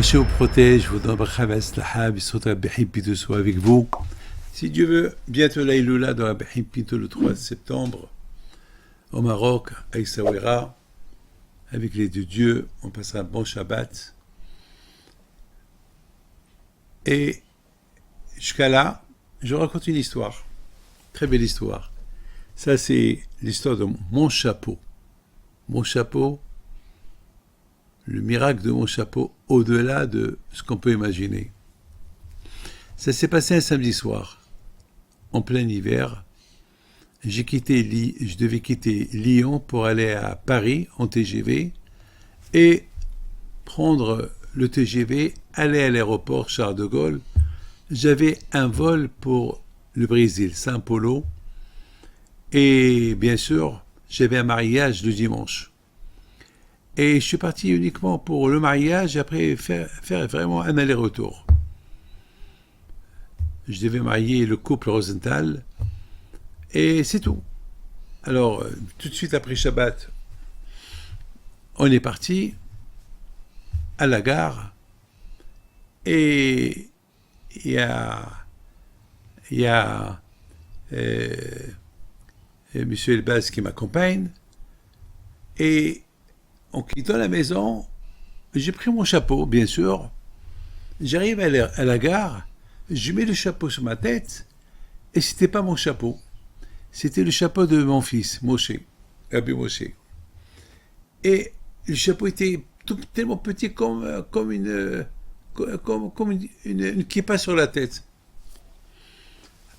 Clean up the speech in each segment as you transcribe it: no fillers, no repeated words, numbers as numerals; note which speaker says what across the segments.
Speaker 1: Qu'Hachem vous protège, vous donne Rabbi soit avec vous. Si Dieu veut, bientôt la Iloula dans Rabbi Pinto le 3 septembre, au Maroc, à Essaouira, avec les deux dieux, on passera un bon Shabbat. Et jusqu'à là, je raconte une histoire, très belle histoire. Ça, c'est l'histoire de mon chapeau. Mon chapeau, le miracle de mon chapeau, au-delà de ce qu'on peut imaginer. Ça s'est passé un samedi soir, en plein hiver. Je devais quitter Lyon pour aller à Paris en TGV et prendre le TGV, aller à l'aéroport Charles de Gaulle. J'avais un vol pour le Brésil, São Paulo, et bien sûr, j'avais un mariage le dimanche. Et je suis parti uniquement pour le mariage, et après faire vraiment un aller-retour. Je devais marier le couple Rosenthal, et c'est tout. Alors, tout de suite après Shabbat, on est parti à la gare, et il y a Monsieur Elbaz qui m'accompagne, et en quittant la maison, j'ai pris mon chapeau, bien sûr. J'arrive à la gare, je mets le chapeau sur ma tête, et c'était pas mon chapeau. C'était le chapeau de mon fils, Moshe, Rabbi Moshe. Et le chapeau était tellement petit comme une kippa sur la tête.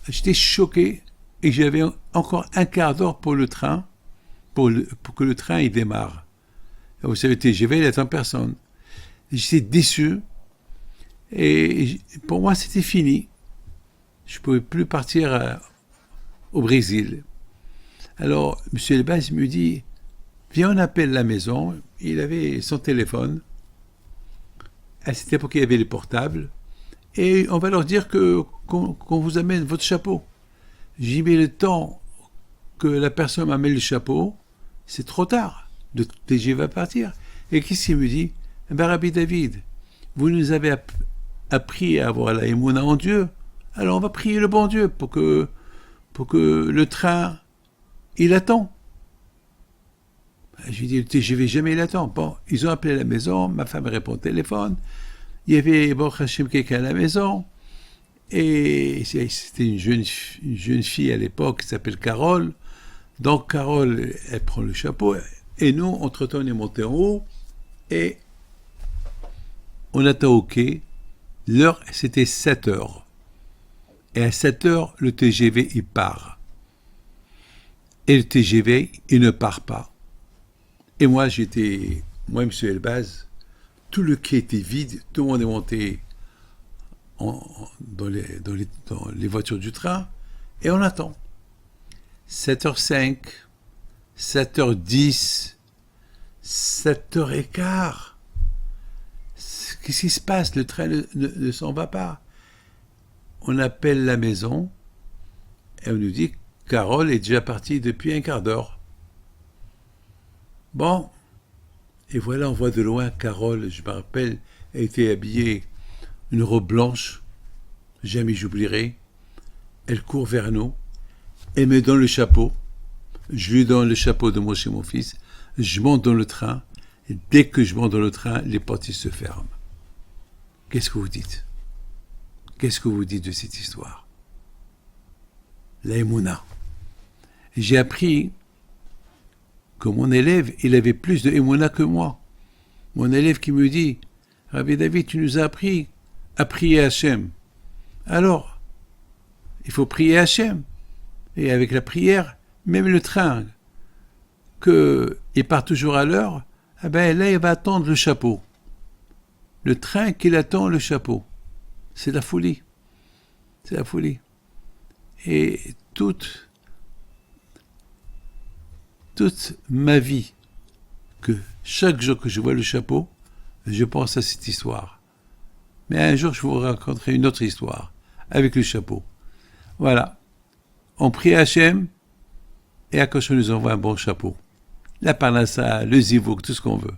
Speaker 1: J'étais choqué, et j'avais encore un quart d'heure pour le train, pour que le train il démarre. Vous savez, TGV, il n'attend personne. J'étais déçu. Et pour moi, c'était fini. Je ne pouvais plus partir au Brésil. Alors, M. Elbaz me dit, viens, on appelle la maison. Il avait son téléphone. À cette époque, il y avait les portables. Et on va leur dire qu'on vous amène votre chapeau. J'y mets le temps que la personne m'amène le chapeau. C'est trop tard. Le TGV va partir. Et qu'est-ce qu'il me dit? Rabbi David, vous nous avez appris à avoir la émouna en Dieu, alors on va prier le bon Dieu pour que le train, il attend. Je lui dis, le TGV jamais il attend. Bon, ils ont appelé à la maison, ma femme répond au téléphone, il y avait Baruch Hashem quelqu'un à la maison, et c'était une jeune fille à l'époque qui s'appelle Carole. Donc Carole, elle prend le chapeau, et nous, entre-temps, on est monté en haut, et on attend au quai. L'heure, c'était 7 heures. Et à 7 heures, le TGV, il part. Et le TGV, il ne part pas. Et moi, M. Elbaz, tout le quai était vide, tout le monde est monté dans les voitures du train, et on attend. 7h05, 7h10, 7h15. Qu'est-ce qui se passe? Le train ne s'en va pas. On appelle la maison et on nous dit que Carole est déjà partie depuis un quart d'heure. Bon, et voilà, on voit de loin Carole, je me rappelle, elle était habillée une robe blanche, jamais j'oublierai. Elle court vers nous, elle me donne le chapeau. Je lui donne le chapeau de Moshe, mon fils. Je monte dans le train. Et dès que je monte dans le train, les portes se ferment. Qu'est-ce que vous dites? Qu'est-ce que vous dites de cette histoire? La Emouna. J'ai appris que mon élève, il avait plus de Emouna que moi. Mon élève qui me dit, Rabbi David, tu nous as appris à prier Hachem. Alors, il faut prier Hachem. Et avec la prière, même le train, qu'il part toujours à l'heure, eh ben là, il va attendre le chapeau. Le train qu'il attend, le chapeau. C'est la folie. C'est la folie. Et toute ma vie, que chaque jour que je vois le chapeau, je pense à cette histoire. Mais un jour, je vous raconterai une autre histoire avec le chapeau. Voilà. On prie Hachem, et Akash nous envoie un bon chapeau. La parnassa, le zivouk, tout ce qu'on veut.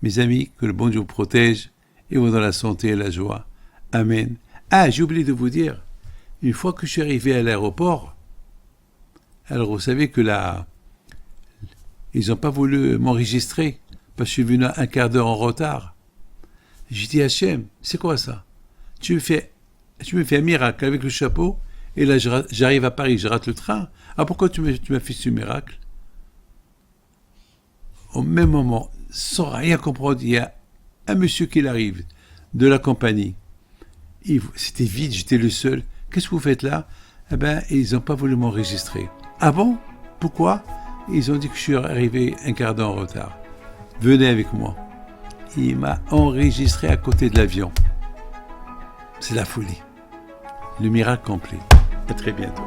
Speaker 1: Mes amis, que le bon Dieu vous protège ils vont dans la santé et la joie. Amen. Ah, j'ai oublié de vous dire, une fois que je suis arrivé à l'aéroport, alors vous savez que là, ils n'ont pas voulu m'enregistrer, parce que je suis venu un quart d'heure en retard. J'ai dit, Hachem, c'est quoi ça? Tu me fais un miracle avec le chapeau, et là j'arrive à Paris, je rate le train. Ah, pourquoi tu m'as fait ce miracle? Au même moment, sans rien comprendre, il y a un monsieur qui arrive de la compagnie. C'était vide, j'étais le seul. Qu'est-ce que vous faites là? Eh bien, ils n'ont pas voulu m'enregistrer. Ah bon? Pourquoi? Ils ont dit que je suis arrivé un quart d'heure en retard. Venez avec moi. Il m'a enregistré à côté de l'avion. C'est la folie. Le miracle complet. À très bientôt.